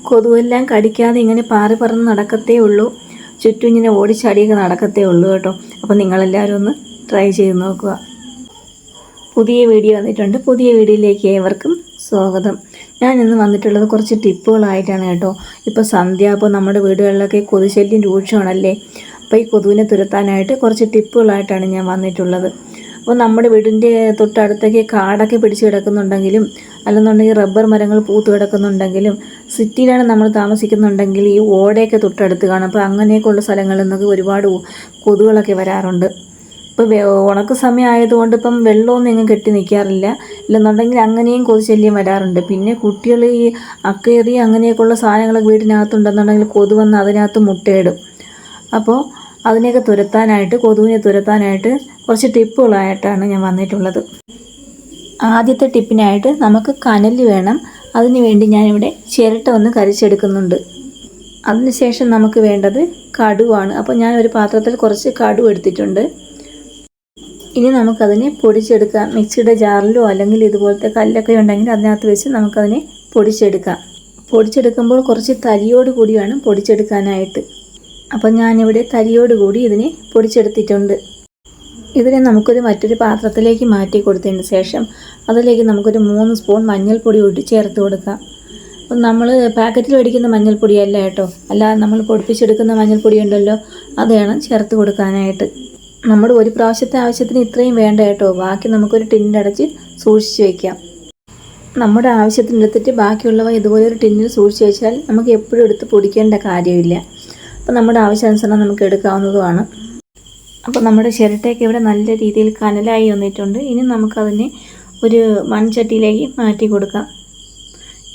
കൊതുവെല്ലാം കടിക്കാതെ ഇങ്ങനെ പാറി പറന്ന് നടക്കത്തേ ഉള്ളൂ. ചുറ്റും ഇങ്ങനെ ഓടിച്ചാടിയൊക്കെ നടക്കത്തേ ഉള്ളൂ കേട്ടോ. അപ്പോൾ നിങ്ങളെല്ലാവരും ഒന്ന് ട്രൈ ചെയ്ത് നോക്കുക. പുതിയ വീഡിയോ വന്നിട്ടുണ്ട്. പുതിയ വീഡിയോയിലേക്ക് ഏവർക്കും സ്വാഗതം. ഞാൻ ഇന്ന് വന്നിട്ടുള്ളത് കുറച്ച് ടിപ്പുകളായിട്ടാണ് കേട്ടോ. ഇപ്പോൾ സന്ധ്യ, അപ്പോൾ നമ്മുടെ വീടുകളിലൊക്കെ കൊതുശല്യം രൂക്ഷമാണല്ലേ. അപ്പോൾ ഈ കൊതുവിനെ തുരത്താനായിട്ട് കുറച്ച് ടിപ്പുകളായിട്ടാണ് ഞാൻ വന്നിട്ടുള്ളത്. അപ്പോൾ നമ്മുടെ വീടിൻ്റെ തൊട്ടടുത്തൊക്കെ കാടൊക്കെ പിടിച്ച് കിടക്കുന്നുണ്ടെങ്കിലും അല്ലെന്നുണ്ടെങ്കിൽ റബ്ബർ മരങ്ങൾ പൂത്ത് കിടക്കുന്നുണ്ടെങ്കിലും സിറ്റിയിലാണ് നമ്മൾ താമസിക്കുന്നുണ്ടെങ്കിൽ ഈ ഓടയൊക്കെ തൊട്ടടുത്ത് കാണും. അപ്പോൾ അങ്ങനെയൊക്കെയുള്ള സ്ഥലങ്ങളിൽ നിന്നൊക്കെ ഒരുപാട് കൊതുകുകളൊക്കെ വരാറുണ്ട്. ഇപ്പോൾ ഉണക്ക സമയം ആയതുകൊണ്ട് ഇപ്പം വെള്ളമൊന്നും എങ്ങും കെട്ടി നിൽക്കാറില്ല. ഇല്ലെന്നുണ്ടെങ്കിൽ അങ്ങനെയും കൊതുശല്യം വരാറുണ്ട്. പിന്നെ കുട്ടികൾ ഈ അക്കയറി അങ്ങനെയൊക്കെയുള്ള സാധനങ്ങളൊക്കെ വീടിനകത്തുണ്ടെന്നുണ്ടെങ്കിൽ കൊതു വന്ന് അതിനകത്ത് മുട്ടയിടും. അപ്പോൾ അതിനെയൊക്കെ തുരത്താനായിട്ട്, കൊതുവിനെ തുരത്താനായിട്ട് കുറച്ച് ടിപ്പുകളായിട്ടാണ് ഞാൻ വന്നിട്ടുള്ളത്. ആദ്യത്തെ ടിപ്പിനായിട്ട് നമുക്ക് കനൽ വേണം. അതിന് വേണ്ടി ഞാനിവിടെ ചിരട്ട ഒന്ന് കരിച്ചെടുക്കുന്നുണ്ട്. അതിനുശേഷം നമുക്ക് വേണ്ടത് കടുവാണ്. അപ്പോൾ ഞാൻ ഒരു പാത്രത്തിൽ കുറച്ച് കടുവ് എടുത്തിട്ടുണ്ട്. ഇനി നമുക്കതിനെ പൊടിച്ചെടുക്കാം. മിക്സിയുടെ ജാറിലോ അല്ലെങ്കിൽ ഇതുപോലത്തെ കല്ലൊക്കെ ഉണ്ടെങ്കിൽ അതിനകത്ത് വെച്ച് നമുക്കതിനെ പൊടിച്ചെടുക്കാം. പൊടിച്ചെടുക്കുമ്പോൾ കുറച്ച് തരിയോട് കൂടി വേണം പൊടിച്ചെടുക്കാനായിട്ട്. അപ്പം ഞാനിവിടെ തരിയോട് കൂടി ഇതിനെ പൊടിച്ചെടുത്തിട്ടുണ്ട്. ഇതിനെ നമുക്കൊരു മറ്റൊരു പാത്രത്തിലേക്ക് മാറ്റി കൊടുത്തതിന് ശേഷം അതിലേക്ക് നമുക്കൊരു 3 സ്പൂൺ മഞ്ഞൾപ്പൊടി കൂടി ചേർത്ത് കൊടുക്കാം. അപ്പം നമ്മൾ പാക്കറ്റിൽ മേടിക്കുന്ന മഞ്ഞൾപ്പൊടിയല്ല കേട്ടോ, അല്ലാതെ നമ്മൾ പൊടിപ്പിച്ചെടുക്കുന്ന മഞ്ഞൾപ്പൊടി ഉണ്ടല്ലോ, അത് വേണം ചേർത്ത് കൊടുക്കാനായിട്ട്. നമ്മുടെ ഒരു പ്രാവശ്യത്തെ ആവശ്യത്തിന് ഇത്രയും വേണ്ട കേട്ടോ. ബാക്കി നമുക്കൊരു ടിന്നടച്ച് സൂക്ഷിച്ച് വയ്ക്കാം. നമ്മുടെ ആവശ്യത്തിനെടുത്തിട്ട് ബാക്കിയുള്ളവ ഇതുപോലെ ഒരു ടിന്നിൽ സൂക്ഷിച്ച് വെച്ചാൽ നമുക്ക് എപ്പോഴും എടുത്ത് പൊടിക്കേണ്ട കാര്യമില്ല. അപ്പോൾ നമ്മുടെ ആവശ്യാനുസരണം നമുക്ക് എടുക്കാവുന്നതുമാണ്. അപ്പോൾ നമ്മുടെ ചിരട്ടയൊക്കെ ഇവിടെ നല്ല രീതിയിൽ കനലായി വന്നിട്ടുണ്ട്. ഇനി നമുക്കതിനെ ഒരു മൺചട്ടിയിലേക്ക് മാറ്റി കൊടുക്കാം.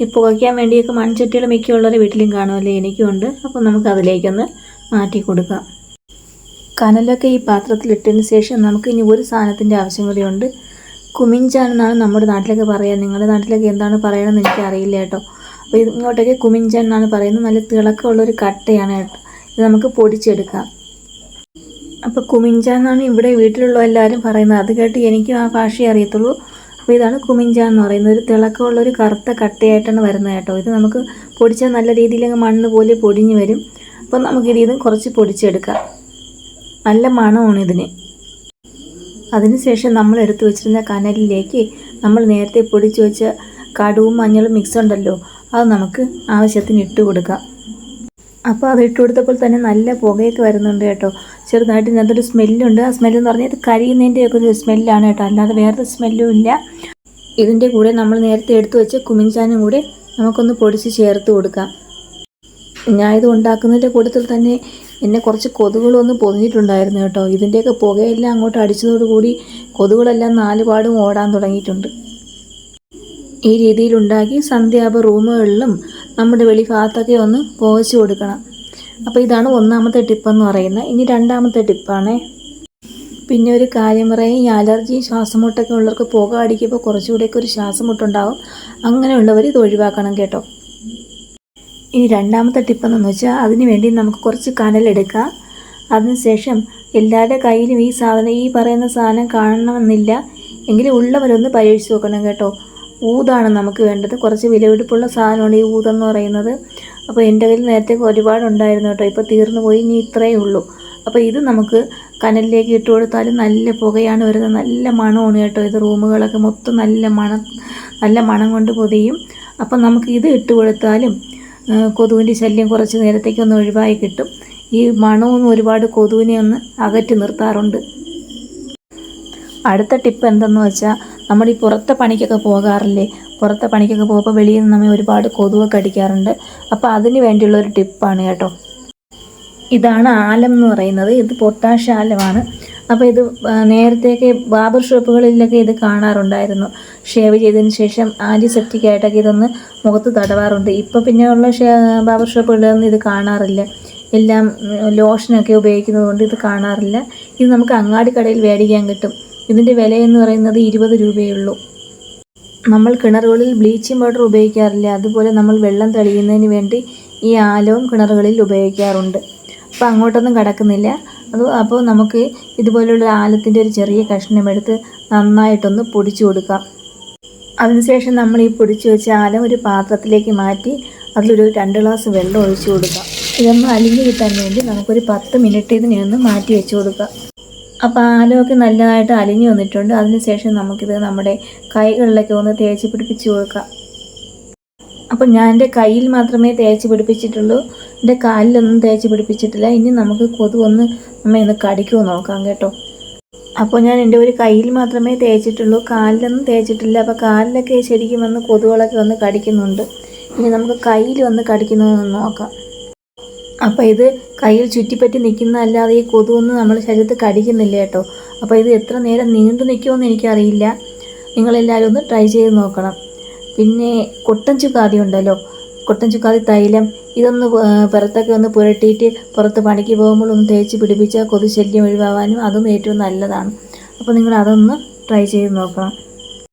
ഈ പുകയ്ക്കാൻ വേണ്ടിയൊക്കെ മൺചട്ടികൾ മിക്കുള്ളവരുടെ വീട്ടിലും കാണുമല്ലേ, എനിക്കുമുണ്ട്. അപ്പോൾ നമുക്കതിലേക്കൊന്ന് മാറ്റി കൊടുക്കാം. കനലൊക്കെ ഈ പാത്രത്തിലിട്ടതിന് ശേഷം നമുക്ക് ഇനി ഒരു സാധനത്തിൻ്റെ ആവശ്യം കൂടിയുണ്ട്. കുമിഞ്ചാൻ എന്നാണ് നമ്മുടെ നാട്ടിലൊക്കെ പറയുക. നിങ്ങളുടെ നാട്ടിലൊക്കെ എന്താണ് പറയണമെന്ന് എനിക്ക് അറിയില്ല കേട്ടോ. അപ്പോൾ ഇങ്ങോട്ടൊക്കെ കുമിഞ്ചാൻ എന്നാണ് പറയുന്നത്. നല്ല തിളക്കമുള്ളൊരു കട്ടയാണ് കേട്ടോ. ഇത് നമുക്ക് പൊടിച്ചെടുക്കാം. അപ്പോൾ കുമിഞ്ചാൻ എന്നാണ് ഇവിടെ വീട്ടിലുള്ള എല്ലാവരും പറയുന്നത്. അത് കേട്ട് എനിക്കും ആ ഭാഷയെ അറിയത്തുള്ളൂ. അപ്പോൾ ഇതാണ് കുമിഞ്ചാൻ എന്ന് പറയുന്നത്. ഒരു തിളക്കമുള്ളൊരു കറുത്ത കട്ടയായിട്ടാണ് വരുന്നത് കേട്ടോ. ഇത് നമുക്ക് പൊടിച്ചാൽ നല്ല രീതിയിൽ മണ്ണ് പോലെ പൊടിഞ്ഞ് വരും. അപ്പോൾ നമുക്കിതും കുറച്ച് പൊടിച്ചെടുക്കാം. നല്ല മണമാണ് ഇതിന്. അതിനുശേഷം നമ്മൾ എടുത്തു വെച്ചിരുന്ന കനലിലേക്ക് നമ്മൾ നേരത്തെ പൊടിച്ച് വെച്ച കടുവും മഞ്ഞളും മിക്സ് ഉണ്ടല്ലോ, അത് നമുക്ക് ആവശ്യത്തിന് ഇട്ട് കൊടുക്കാം. അപ്പോൾ അത് ഇട്ട് കൊടുത്തപ്പോൾ തന്നെ നല്ല പുകയൊക്കെ വരുന്നുണ്ട് കേട്ടോ. ചെറുതായിട്ട് ഇതിനകത്തൊരു സ്മെല്ലുണ്ട്. ആ സ്മെല്ലെന്ന് പറഞ്ഞാൽ ഇത് കരിയുന്നതിൻ്റെയൊക്കെ ഒരു സ്മെല്ലാണ് കേട്ടോ, അല്ലാതെ വേറൊരു സ്മെല്ലും ഇല്ല. ഇതിൻ്റെ കൂടെ നമ്മൾ നേരത്തെ എടുത്തു വെച്ച കുമിഞ്ചാനും കൂടെ നമുക്കൊന്ന് പൊടിച്ച് ചേർത്ത് കൊടുക്കാം. ഞാൻ ഇത് ഉണ്ടാക്കുന്നതിൻ്റെ കൂട്ടത്തിൽ തന്നെ എന്നെ കുറച്ച് കൊതുകുകളൊന്ന് പൊതിഞ്ഞിട്ടുണ്ടായിരുന്നു കേട്ടോ. ഇതിൻ്റെയൊക്കെ പുകയെല്ലാം അങ്ങോട്ട് അടിച്ചതോടുകൂടി കൊതുകുകളെല്ലാം നാലുപാടും ഓടാൻ തുടങ്ങിയിട്ടുണ്ട്. ഈ രീതിയിലുണ്ടാക്കി സന്ധ്യാവുമ്പോൾ റൂമുകളിലും നമ്മുടെ വെളിഭാഗത്തൊക്കെ ഒന്ന് പുകച്ച് കൊടുക്കണം. അപ്പോൾ ഇതാണ് ഒന്നാമത്തെ ടിപ്പെന്ന് പറയുന്നത്. ഇനി രണ്ടാമത്തെ ടിപ്പാണേ. പിന്നെ ഒരു കാര്യം പറയാം, ഈ അലർജി ശ്വാസമുട്ടൊക്കെ ഉള്ളവർക്ക് പുക അടിക്കുമ്പോൾ കുറച്ചുകൂടെയൊക്കെ ഒരു ശ്വാസമുട്ടുണ്ടാകും. അങ്ങനെയുള്ളവർ ഇത് ഒഴിവാക്കണം കേട്ടോ. ഇനി രണ്ടാമത്തെ ടിപ്പെന്ന് വെച്ചാൽ അതിന് വേണ്ടി നമുക്ക് കുറച്ച് കനലെടുക്കാം. അതിനുശേഷം എല്ലാവരുടെ കയ്യിലും ഈ പറയുന്ന സാധനം കാണണമെന്നില്ല, എങ്കിലും ഉള്ളവരൊന്ന് പരീക്ഷിച്ച് നോക്കണം കേട്ടോ. ഊതാണ് നമുക്ക് വേണ്ടത്. കുറച്ച് വിലപിടിപ്പുള്ള സാധനമാണ് ഈ ഊതെന്ന് പറയുന്നത്. അപ്പോൾ എൻ്റെ കയ്യിൽ നേരത്തെ ഒരുപാടുണ്ടായിരുന്നു കേട്ടോ, ഇപ്പോൾ തീർന്നു പോയി. ഇനി ഇത്രയേ ഉള്ളൂ. അപ്പോൾ ഇത് നമുക്ക് കനലിലേക്ക് ഇട്ട് കൊടുത്താലും നല്ല പുകയാണ് വരുന്നത്. നല്ല മണമാണ് കേട്ടോ. ഇത് റൂമുകളൊക്കെ മൊത്തം നല്ല മണം കൊണ്ട് പൊതിയും. അപ്പം നമുക്ക് ഇത് ഇട്ട് കൊടുത്താലും കൊതുവിൻ്റെ ശല്യം കുറച്ച് നേരത്തേക്കൊന്ന് ഒഴിവായി കിട്ടും. ഈ മണമൊന്നും ഒരുപാട് കൊതുവിനെ ഒന്ന് അകറ്റി നിർത്താറുണ്ട്. അടുത്ത ടിപ്പ് എന്തെന്ന് വെച്ചാൽ, നമ്മൾ ഈ പുറത്തെ പണിക്കൊക്കെ പോകാറില്ലേ, പുറത്തെ പണിക്കൊക്കെ പോകുമ്പോൾ വെളിയിൽ നിന്ന് നമ്മെ ഒരുപാട് കൊതുവൊക്കെ അടിക്കാറുണ്ട്. അപ്പോൾ അതിന് വേണ്ടിയുള്ളൊരു ടിപ്പാണ് കേട്ടോ. ഇതാണ് ആലം എന്ന് പറയുന്നത്. ഇത് പൊട്ടാഷ് ആലമാണ്. അപ്പോൾ ഇത് നേരത്തെയൊക്കെ ബാർബർ ഷോപ്പുകളിലൊക്കെ ഇത് കാണാറുണ്ടായിരുന്നു. ഷേവ് ചെയ്തതിന് ശേഷം ആൻറ്റിസെപ്റ്റിക് ആയിട്ടൊക്കെ ഇതൊന്ന് മുഖത്ത് തടവാറുണ്ട്. ഇപ്പോൾ പിന്നെ ഉള്ള ബാർബർ ഷോപ്പുകളിലൊന്നും ഇത് കാണാറില്ല. എല്ലാം ലോഷനൊക്കെ ഉപയോഗിക്കുന്നത് കൊണ്ട് ഇത് കാണാറില്ല. ഇത് നമുക്ക് അങ്ങാടിക്കടയിൽ മേടിക്കാൻ കിട്ടും. ഇതിൻ്റെ വിലയെന്ന് പറയുന്നത് 20 രൂപയേ ഉള്ളൂ. നമ്മൾ കിണറുകളിൽ ബ്ലീച്ചിങ് പൗഡർ ഉപയോഗിക്കാറില്ല, അതുപോലെ നമ്മൾ വെള്ളം തെളിയുന്നതിന് വേണ്ടി ഈ ആലവും കിണറുകളിൽ ഉപയോഗിക്കാറുണ്ട്. അപ്പോൾ അങ്ങോട്ടൊന്നും കിടക്കുന്നില്ല. അപ്പോൾ നമുക്ക് ഇതുപോലുള്ള ആലത്തിൻ്റെ ഒരു ചെറിയ കഷ്ണം എടുത്ത് നന്നായിട്ടൊന്ന് പൊടിച്ചു കൊടുക്കാം. അതിനുശേഷം നമ്മൾ ഈ പൊടിച്ചു വെച്ച ആലം ഒരു പാത്രത്തിലേക്ക് മാറ്റി അതിലൊരു 2 ഗ്ലാസ് വെള്ളം ഒഴിച്ചു കൊടുക്കാം. ഇതൊന്ന് അലിഞ്ഞ് കിട്ടാൻ വേണ്ടി നമുക്കൊരു 10 മിനിറ്റ് ഇതിനെ ഒന്ന് മാറ്റി വെച്ച് കൊടുക്കാം. അപ്പോൾ ആലമൊക്കെ നല്ലതായിട്ട് അലിഞ്ഞു വന്നിട്ടുണ്ട്. അതിനുശേഷം നമുക്കിത് നമ്മുടെ കൈകളിലൊക്കെ ഒന്ന് തേച്ച് പിടിപ്പിച്ച് കൊടുക്കാം. അപ്പം ഞാൻ എൻ്റെ കയ്യിൽ മാത്രമേ തേച്ച് പിടിപ്പിച്ചിട്ടുള്ളൂ, എൻ്റെ കാലിലൊന്നും തേച്ച് പിടിപ്പിച്ചിട്ടില്ല. ഇനി നമുക്ക് കൊതുകൊന്ന് ഒന്ന് കടിക്കുമോ നോക്കാം കേട്ടോ. അപ്പോൾ ഞാൻ എൻ്റെ ഒരു കയ്യിൽ മാത്രമേ തേച്ചിട്ടുള്ളൂ, കാലിലൊന്നും തേച്ചിട്ടില്ല. അപ്പോൾ കാലിലൊക്കെ ശരിക്കും വന്ന് കൊതുകുകളൊക്കെ വന്ന് കടിക്കുന്നുണ്ട്. ഇനി നമുക്ക് കയ്യിൽ വന്ന് കടിക്കുന്നതെന്ന് നോക്കാം. അപ്പോൾ ഇത് കയ്യിൽ ചുറ്റിപ്പറ്റി നിൽക്കുന്നതല്ലാതെ ഈ കൊതുകൊന്നും നമ്മൾ ശരീരത്തിൽ കടിക്കുന്നില്ല കേട്ടോ. അപ്പോൾ ഇത് എത്ര നേരം നീണ്ടു നിൽക്കുമെന്ന് എനിക്കറിയില്ല. നിങ്ങളെല്ലാവരും ഒന്ന് ട്രൈ ചെയ്ത് നോക്കണം. പിന്നെ കൊട്ടൻ ചുക്കാതി ഉണ്ടല്ലോ, കൊട്ടൻ ചുക്കാതി തൈലം, ഇതൊന്ന് പുറത്തൊക്കെ ഒന്ന് പുരട്ടിയിട്ട് പുറത്ത് പണിക്ക് പോകുമ്പോൾ ഒന്ന് തേച്ച് പിടിപ്പിച്ചാൽ കൊതു ശല്യം ഒഴിവാകാനും അതും ഏറ്റവും നല്ലതാണ്. അപ്പോൾ നിങ്ങൾ അതൊന്ന് ട്രൈ ചെയ്ത് നോക്കണം.